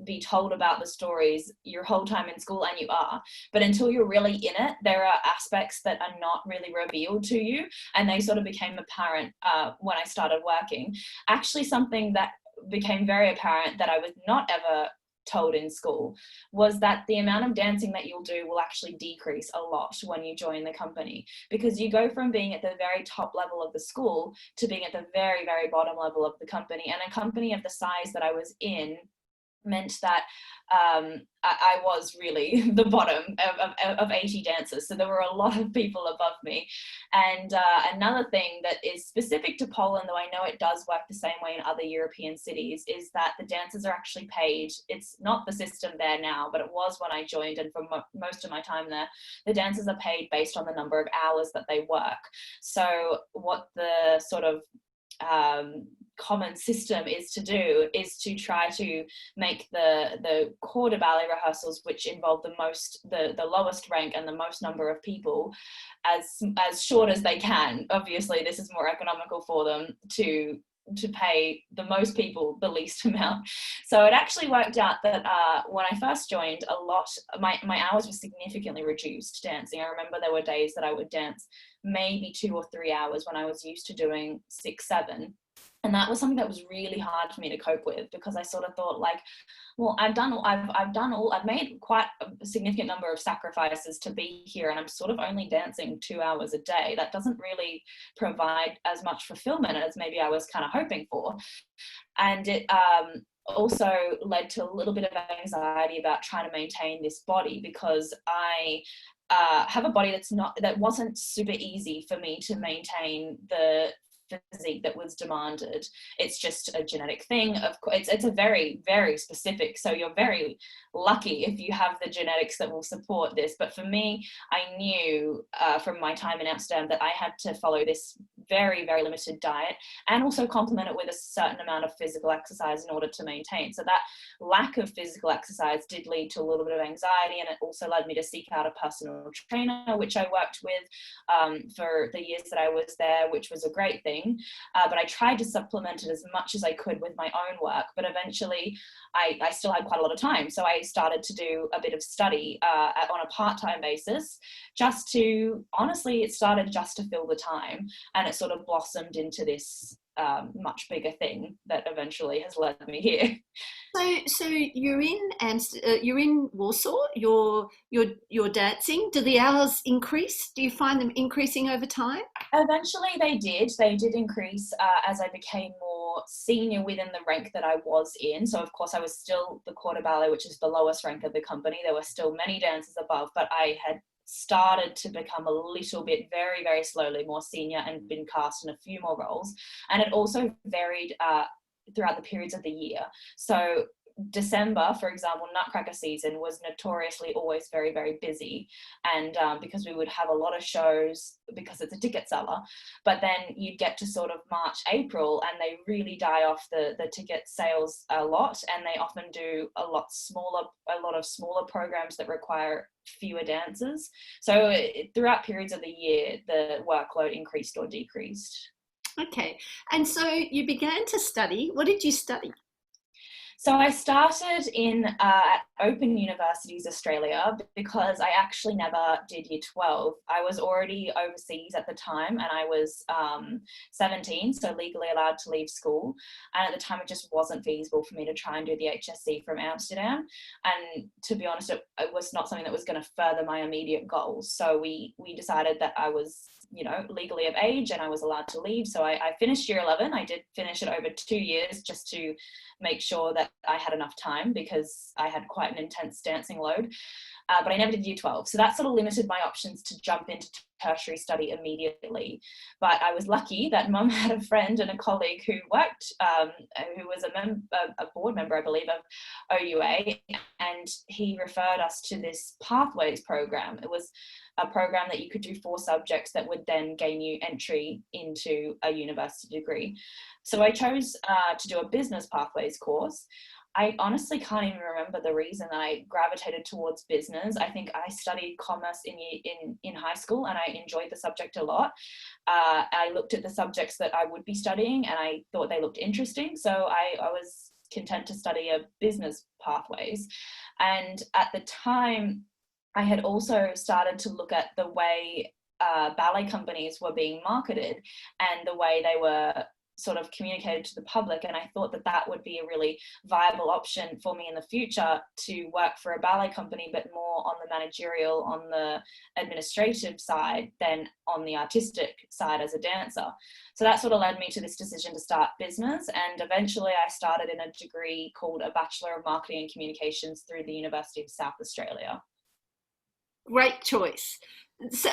be told about the stories your whole time in school, and you are, but until you're really in it, there are aspects that are not really revealed to you, and they sort of became apparent when I started working. Actually, something that became very apparent that I was not ever told in school was that the amount of dancing that you'll do will actually decrease a lot when you join the company, because you go from being at the very top level of the school to being at the very, very bottom level of the company. And a company of the size that I was in meant that I was really the bottom of 80 dancers. So there were a lot of people above me. And another thing that is specific to Poland, though I know it does work the same way in other European cities, is that the dancers are actually paid. It's not the system there now, but it was when I joined, and for most of my time there, the dancers are paid based on the number of hours that they work. So what the sort of common system is to try to make the corps de ballet rehearsals, which involve the lowest rank and the most number of people, as short as they can. Obviously this is more economical for them to pay the most people the least amount. So it actually worked out that when I first joined, my hours were significantly reduced dancing. I remember there were days that I would dance maybe 2 or 3 hours when I was used to doing 6, 7. And that was something that was really hard for me to cope with, because I sort of thought, like, well, I've made quite a significant number of sacrifices to be here, and I'm sort of only dancing 2 hours a day. That doesn't really provide as much fulfillment as maybe I was kind of hoping for. And it also led to a little bit of anxiety about trying to maintain this body, because I have a body that wasn't super easy for me to maintain the physique that was demanded. It's just a genetic thing. Of course, it's a very, very specific, so you're very lucky if you have the genetics that will support this. But for me, I knew from my time in Amsterdam that I had to follow this very, very limited diet, and also complement it with a certain amount of physical exercise in order to maintain. So that lack of physical exercise did lead to a little bit of anxiety, and it also led me to seek out a personal trainer, which I worked with for the years that I was there, which was a great thing. But I tried to supplement it as much as I could with my own work. But eventually I still had quite a lot of time. So I started to do a bit of study on a part-time basis, honestly, it started just to fill the time. And it sort of blossomed into this much bigger thing that eventually has led me here. So you're you're in Warsaw. You're dancing. Do the hours increase? Do you find them increasing over time? Eventually they did increase as I became more senior within the rank that I was in. So of course I was still the quarter ballet, which is the lowest rank of the company. There were still many dancers above, but I had started to become a little bit, very, very slowly, more senior and been cast in a few more roles. And it also varied throughout the periods of the year. So December, for example, Nutcracker season was notoriously always very, very busy. And because we would have a lot of shows because it's a ticket seller, but then you'd get to sort of March, April, and they really die off the ticket sales a lot. And they often do a lot of smaller programs that require fewer dancers. So throughout periods of the year, the workload increased or decreased. Okay. And so you began to study. What did you study? So I started in at Open Universities Australia because I actually never did year 12. I was already overseas at the time, and I was 17, so legally allowed to leave school. And at the time, it just wasn't feasible for me to try and do the HSC from Amsterdam. And to be honest, it was not something that was going to further my immediate goals. So we decided that I was, legally of age and I was allowed to leave. So I finished year 11. I did finish it over 2 years just to make sure that I had enough time because I had quite an intense dancing load. But I never did year 12. So that sort of limited my options to jump into tertiary study immediately. But I was lucky that Mum had a friend and a colleague who worked, who was a board member, I believe, of OUA, and he referred us to this Pathways program. It was a program that you could do 4 subjects that would then gain you entry into a university degree. So I chose to do a business pathways course. I honestly can't even remember the reason that I gravitated towards business. I think I studied commerce in high school and I enjoyed the subject a lot. I looked at the subjects that I would be studying and I thought they looked interesting. So I was content to study a business pathways. And at the time, I had also started to look at the way ballet companies were being marketed and the way they were sort of communicated to the public. And I thought that that would be a really viable option for me in the future to work for a ballet company, but more on the managerial, on the administrative side than on the artistic side as a dancer. So that sort of led me to this decision to start business. And eventually I started in a degree called a Bachelor of Marketing and Communications through the University of South Australia. Great choice. So,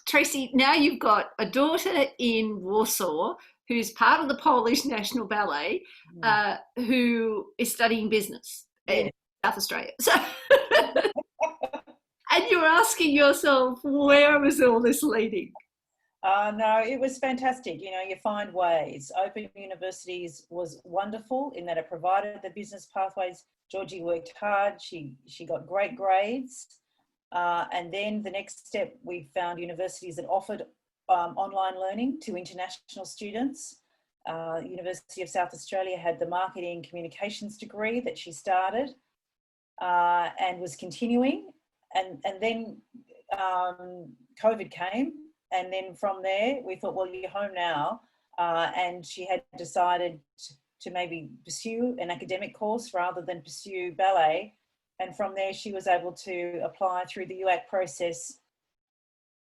Tracey, now you've got a daughter in Warsaw who's part of the Polish National Ballet, who is studying business in South Australia. So, and you're asking yourself, where was all this leading? No, it was fantastic. You find ways. Open Universities was wonderful in that it provided the business pathways. Georgie worked hard. She got great grades. And then the next step, we found universities that offered online learning to international students. University of South Australia had the marketing communications degree that she started and was continuing. And then COVID came. And then from there, we thought, well, you're home now. And she had decided to maybe pursue an academic course rather than pursue ballet. And from there, she was able to apply through the UAC process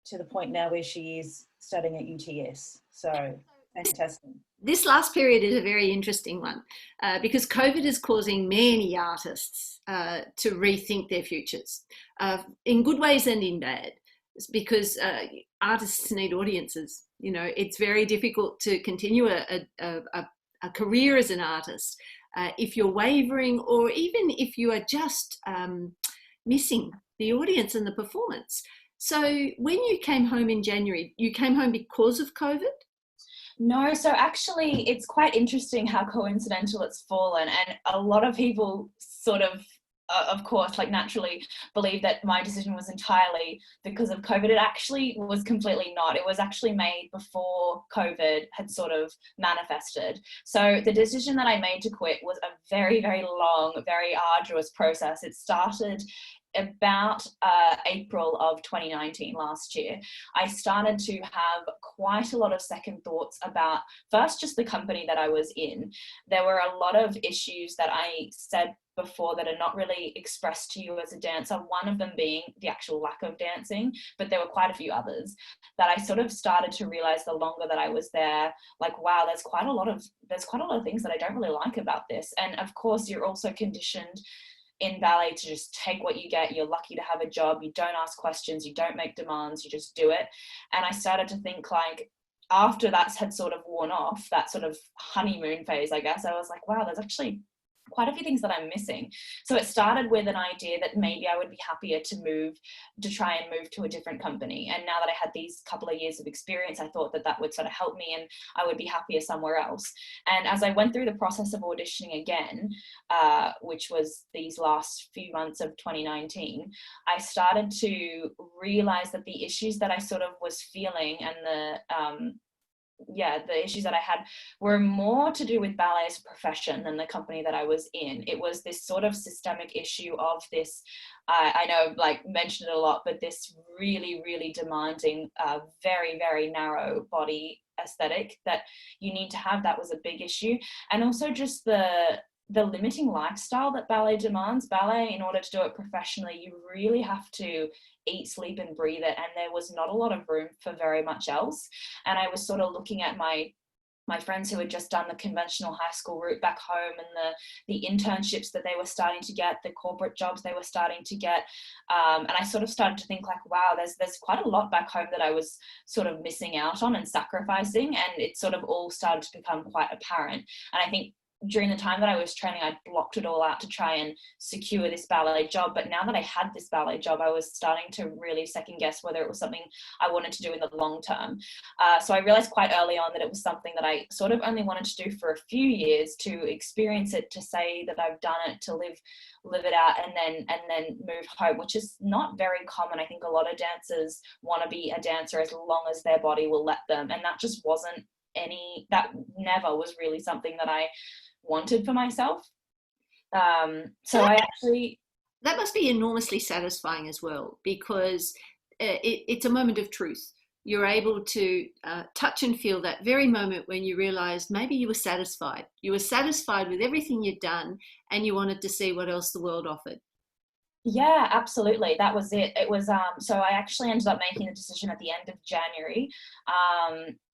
to the point now where she is studying at UTS. So fantastic. This last period is a very interesting one because COVID is causing many artists to rethink their futures in good ways and in bad. Because artists need audiences. It's very difficult to continue a career as an artist if you're wavering, or even if you are just missing the audience and the performance. So when you came home in January, you came home because of COVID? No, so actually it's quite interesting how coincidental it's fallen, and a lot of people sort of course, naturally believe that my decision was entirely because of COVID. It actually was completely not. It was actually made before COVID had sort of manifested. So the decision that I made to quit was a very, very long, very arduous process. It started about April of 2019, last year, I started to have quite a lot of second thoughts about, first, just the company that I was in. There were a lot of issues that I said before that are not really expressed to you as a dancer, one of them being the actual lack of dancing, but there were quite a few others that I sort of started to realize the longer that I was there, like, wow, there's quite a lot of things that I don't really like about this. And of course, you're also conditioned in ballet to just take what you get. You're lucky to have a job. You don't ask questions. You don't make demands. You just do it. And I started to think, like, after that had sort of worn off, that sort of honeymoon phase, I guess, I was like, wow, there's actually quite a few things that I'm missing. So it started with an idea that maybe I would be happier to try and move to a different company. And now that I had these couple of years of experience, I thought that that would sort of help me and I would be happier somewhere else. And as I went through the process of auditioning again, which was these last few months of 2019, I started to realize that the issues that I sort of was feeling and the issues that I had were more to do with ballet as a profession than the company that I was in. It was this sort of systemic issue of this, I know I've like mentioned it a lot, but this really, really demanding, very, very narrow body aesthetic that you need to have. That was a big issue. And also just the limiting lifestyle that ballet demands. Ballet, in order to do it professionally, you really have to eat, sleep and breathe it, and there was not a lot of room for very much else. And I was sort of looking at my friends who had just done the conventional high school route back home, and the internships that they were starting to get, the corporate jobs they were starting to get, and I sort of started to think, like, wow, there's quite a lot back home that I was sort of missing out on and sacrificing, and it sort of all started to become quite apparent. And I think during the time that I was training, I blocked it all out to try and secure this ballet job. But now that I had this ballet job, I was starting to really second guess whether it was something I wanted to do in the long term. So I realized quite early on that it was something that I sort of only wanted to do for a few years, to experience it, to say that I've done it, to live it out, and then move home, which is not very common. I think a lot of dancers want to be a dancer as long as their body will let them. And that just wasn't that never was really something that I wanted for myself. So I actually... That must be enormously satisfying as well, because it's a moment of truth. You're able to touch and feel that very moment when you realized maybe you were satisfied. You were satisfied with everything you'd done, and you wanted to see what else the world offered. Yeah, absolutely. That was it. It was, so I actually ended up making the decision at the end of January.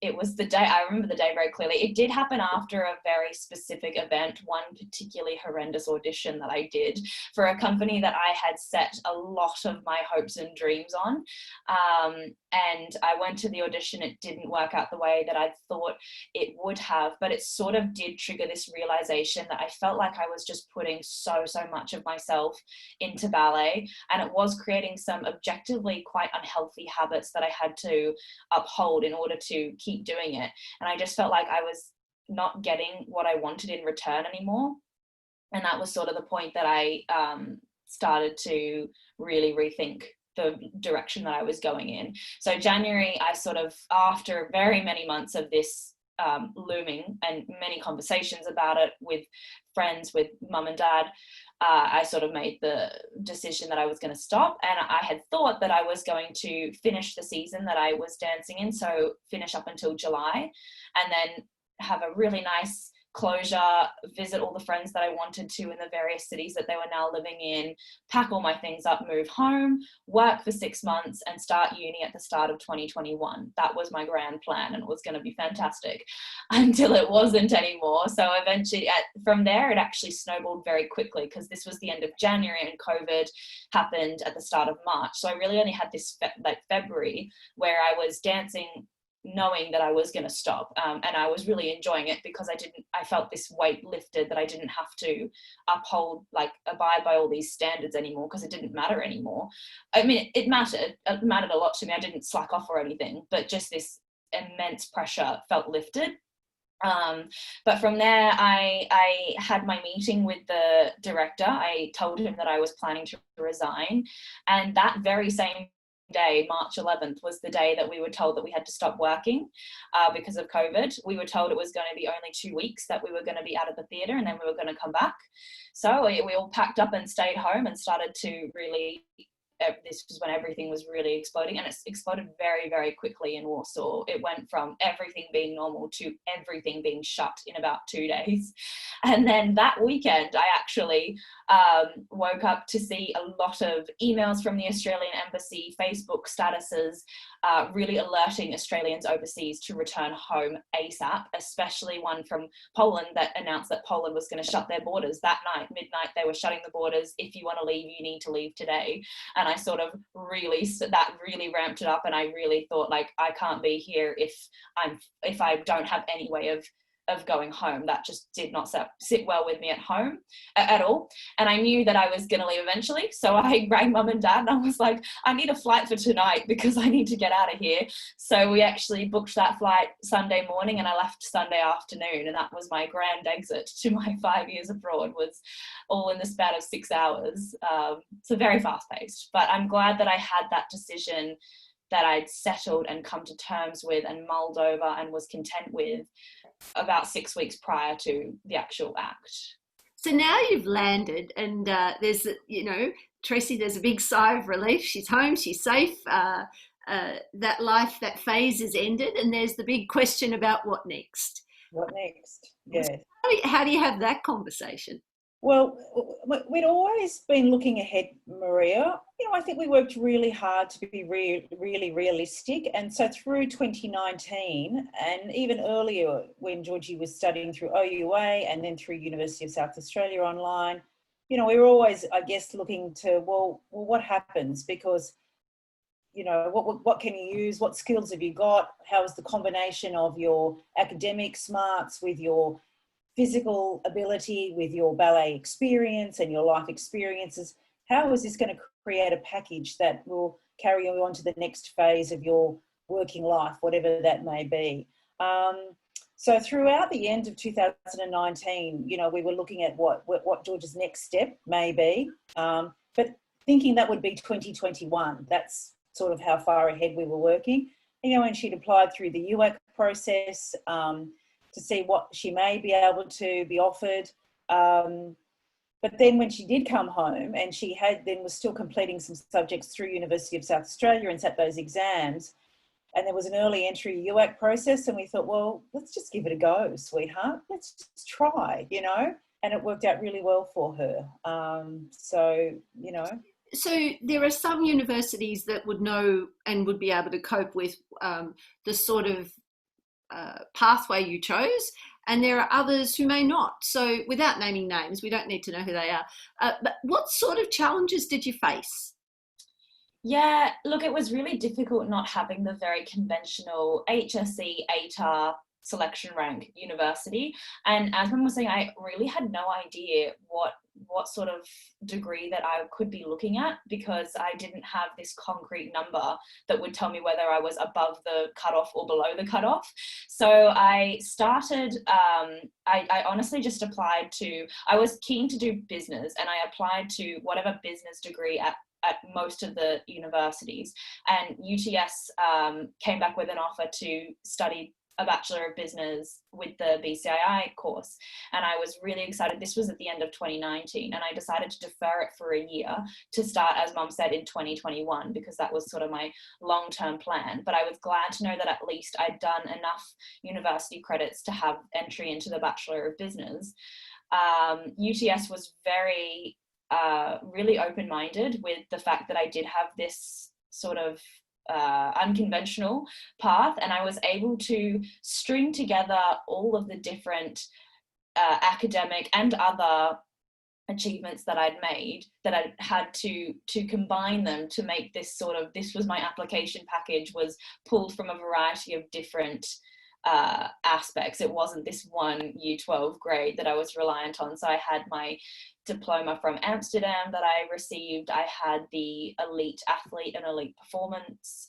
It was the day, I remember the day very clearly. It did happen after a very specific event, one particularly horrendous audition that I did for a company that I had set a lot of my hopes and dreams on. And I went to the audition. It didn't work out the way that I thought it would have, but it sort of did trigger this realization that I felt like I was just putting so much of myself into ballet, and it was creating some objectively quite unhealthy habits that I had to uphold in order to keep doing it. And I just felt like I was not getting what I wanted in return anymore. And that was sort of the point that I started to really rethink the direction that I was going in. So January, I sort of, after very many months of this looming and many conversations about it with friends, with mum and dad, I sort of made the decision that I was going to stop. And I had thought that I was going to finish the season that I was dancing in, so finish up until July, and then have a really nice closure, visit all the friends that I wanted to in the various cities that they were now living in, pack all my things up, move home, work for 6 months, and start uni at the start of 2021. That was my grand plan, and it was going to be fantastic until it wasn't anymore. So eventually, from there, it actually snowballed very quickly, because this was the end of January and COVID happened at the start of March. So I really only had this February where I was dancing, knowing that I was going to stop, and I was really enjoying it, because I felt this weight lifted, that I didn't have to abide by all these standards anymore, because it didn't matter anymore. I mean, it mattered a lot to me. I didn't slack off or anything, but just this immense pressure felt lifted. But from there, I had my meeting with the director. I told him that I was planning to resign, and that very same day, March 11th, was the day that we were told that we had to stop working because of COVID. We were told it was going to be only 2 weeks that we were going to be out of the theatre, and then we were going to come back. So we all packed up and stayed home and started to really, this was when everything was really exploding, and it's exploded very, very quickly in Warsaw. It went from everything being normal to everything being shut in about 2 days. And then that weekend, I actually woke up to see a lot of emails from the Australian Embassy, Facebook statuses, really alerting Australians overseas to return home ASAP, especially one from Poland that announced that Poland was going to shut their borders that night, midnight. They were shutting the borders. If you want to leave, you need to leave today. And I sort of that really ramped it up, and I really thought, like, I can't be here if I don't have any way of going home. That just did not sit well with me at home at all. And I knew that I was going to leave eventually. So I rang mum and dad and I was like, I need a flight for tonight because I need to get out of here. So we actually booked that flight Sunday morning, and I left Sunday afternoon. And that was my grand exit to my 5 years abroad, was all in the span of 6 hours. So very fast paced, but I'm glad that I had that decision that I'd settled and come to terms with and mulled over and was content with about 6 weeks prior to the actual act. So now you've landed, and there's, Tracey, there's a big sigh of relief. She's home, she's safe. That life, that phase is ended, and there's the big question about what next. What next? Yeah. How do you have that conversation? Well, we'd always been looking ahead, Maria. I think we worked really hard to be really realistic. And so through 2019, and even earlier when Georgie was studying through OUA and then through University of South Australia online, we were always, I guess, looking to, well, what happens? Because, what can you use? What skills have you got? How is the combination of your academic smarts with your physical ability, with your ballet experience and your life experiences? How is this going to create a package that will carry you on to the next phase of your working life, whatever that may be? So throughout the end of 2019, we were looking at what Georgia's next step may be, but thinking that would be 2021. That's sort of how far ahead we were working. And she'd applied through the UAC process, to see what she may be able to be offered. But then when she did come home, and she was still completing some subjects through University of South Australia and sat those exams, and there was an early entry UAC process, and we thought, well, let's just give it a go, sweetheart. Let's just try, and it worked out really well for her. So there are some universities that would know and would be able to cope with the sort of pathway you chose, and there are others who may not. So without naming names, we don't need to know who they are, but what sort of challenges did you face? Yeah, look, it was really difficult not having the very conventional HSC, ATAR selection rank university. And as Mum was saying, I really had no idea what sort of degree that I could be looking at, because I didn't have this concrete number that would tell me whether I was above the cutoff or below the cutoff. So I started, I honestly just applied to, I was keen to do business, and I applied to whatever business degree at most of the universities. And UTS came back with an offer to study a Bachelor of Business with the BCII course. And I was really excited. This was at the end of 2019, and I decided to defer it for a year to start, as Mum said, in 2021, because that was sort of my long-term plan. But I was glad to know that at least I'd done enough university credits to have entry into the Bachelor of Business. UTS was very, really open-minded with the fact that I did have this sort of unconventional path, and I was able to string together all of the different academic and other achievements that I'd made, that I had to combine them to make this was my application package, was pulled from a variety of different aspects. It wasn't this one Year 12 grade that I was reliant on. So I had my diploma from Amsterdam that I received. I had the elite athlete and elite performers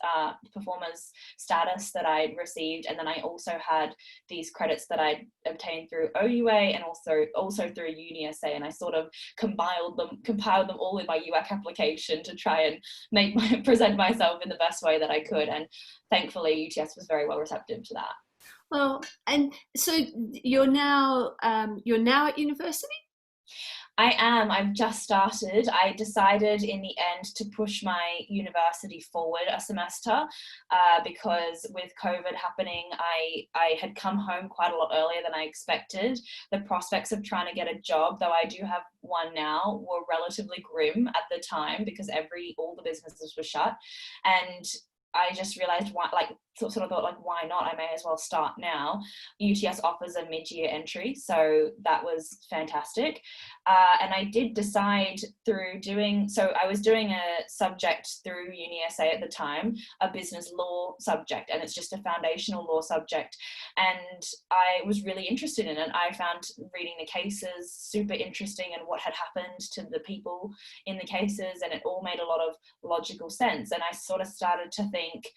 status that I received, and then I also had these credits that I obtained through OUA and also through UniSA, and I sort of compiled them all in my UAC application to try and present myself in the best way that I could, and thankfully UTS was very well receptive to that. Well, and so you're now at university? I am. I've just started. I decided in the end to push my university forward a semester because with COVID happening, I had come home quite a lot earlier than I expected. The prospects of trying to get a job, though I do have one now, were relatively grim at the time because all the businesses were shut. And I just realized why not? I may as well start now. UTS offers a mid-year entry, so that was fantastic. And I did decide I was doing a subject through UniSA at the time, a business law subject, and it's just a foundational law subject. And I was really interested in it. I found reading the cases super interesting and what had happened to the people in the cases, and it all made a lot of logical sense. And I sort of started to think,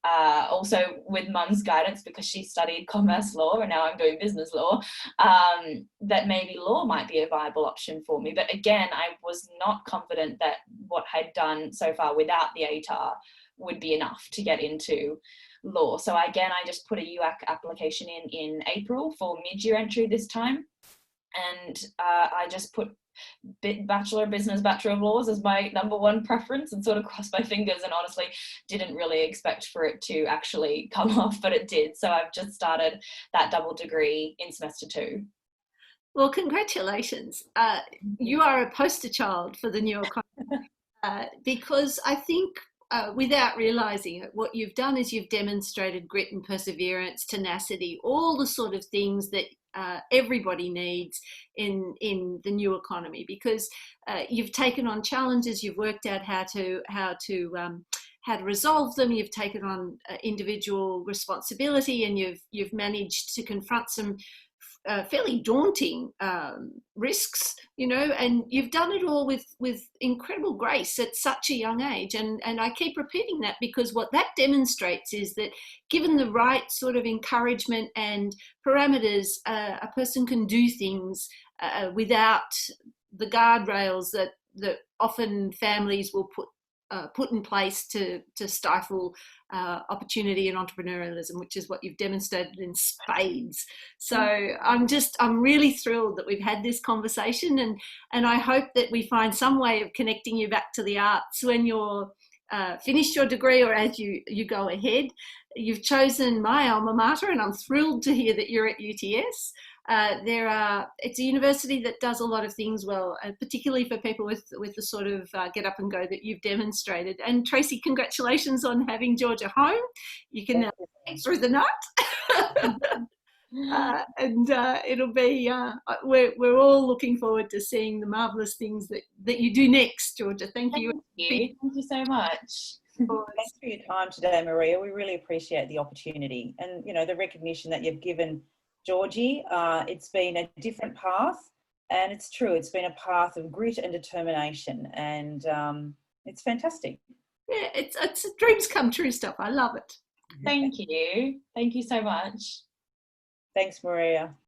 also with mum's guidance, because she studied commerce law and now I'm doing business law, that maybe law might be a viable option for me. But again, I was not confident that what I'd done so far without the ATAR would be enough to get into law. So again, I just put a UAC application in April for mid-year entry this time. And I just put Bachelor of Business, Bachelor of Laws as my number one preference, and sort of crossed my fingers, and honestly didn't really expect for it to actually come off, but it did. So I've just started that double degree in semester 2. Well, congratulations. You are a poster child for the new economy because I think without realizing it, what you've done is you've demonstrated grit and perseverance, tenacity, all the sort of things that everybody needs in the new economy, because you've taken on challenges, you've worked out how to resolve them, you've taken on individual responsibility, and you've managed to confront some fairly daunting risks, and you've done it all with incredible grace at such a young age. And I keep repeating that because what that demonstrates is that given the right sort of encouragement and parameters, a person can do things without the guardrails that often families will put in place to stifle opportunity and entrepreneurialism, which is what you've demonstrated in spades. So I'm really thrilled that we've had this conversation, and I hope that we find some way of connecting you back to the arts when you're finished your degree or as you go ahead. You've chosen my alma mater, and I'm thrilled to hear that you're at UTS. It's a university that does a lot of things well, particularly for people with the sort of get up and go that you've demonstrated. And Tracey, congratulations on having Georgia home. You can now take through the night. And it'll be, we're all looking forward to seeing the marvellous things that you do next, Georgia. Thank you. Thank you so much. Thanks for your time today, Maria. We really appreciate the opportunity and, the recognition that you've given Georgie. It's been a different path, and it's true, it's been a path of grit and determination, and it's fantastic. Yeah, it's dreams come true stuff. I love it. Thank you so much. Thanks, Maria.